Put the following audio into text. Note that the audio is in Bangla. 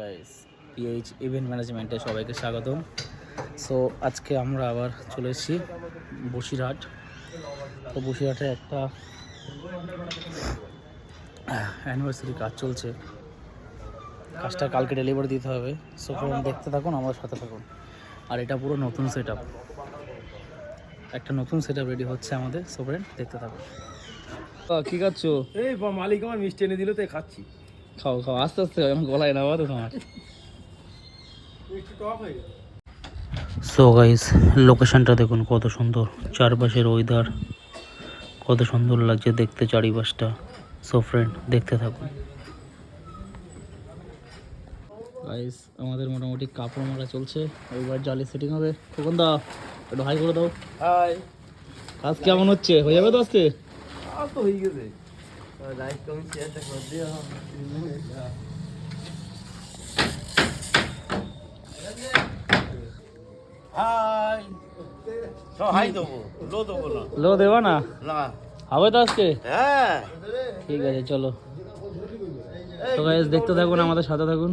গাইস, পিএইচ ইভেন্ট ম্যানেজমেন্টে সবাইকে স্বাগতম। সো আজকে আমরা আবার চলে এসেছি বসিরহাট। তো বসিরহাটে একটা অ্যানিভার্সারি কাজ চলছে, কাজটা কালকে ডেলিভারি দিতে হবে। সো ফ্রেন্ড দেখতে থাকুন, আমার সাথে থাকুন। আর এটা পুরো নতুন সেট আপ, একটা নতুন সেট আপ রেডি হচ্ছে আমাদের। সো ফ্রেন্ড দেখতে থাকুন। কি খাচ্ছ? এই মালিক আমার মিষ্টি এনে দিল, তাই খাচ্ছি। খাও খাও, আস্তে আস্তে, আমার গলায় নেওয়া তো তোমার। সো গাইস, লোকেশনটা দেখুন কত সুন্দর, চারপাশের ওয়েদার কত সুন্দর লাগছে দেখতে চারিপাশটা। সো ফ্রেন্ড দেখতে থাকুন। গাইস, আমাদের মোটামুটি কাপড় মারা চলছে, এইবার জালি সেটিং হবে। কখন দা একটু হাই করে দাও। হাই। কাজ কেমন হচ্ছে? হয়ে যাবে তো আজকে? আর তো হয়ে গেছে। লাইক কমেন্ট শেয়ারটা করে দিও। হাই। তো হাই দেবো, লো দেবো না। লো দেবা না? না। হবে তো আজকে? হ্যাঁ। ঠিক আছে, চলো। তো গাইস দেখতে থাকুন, আমাদের সাথে থাকুন।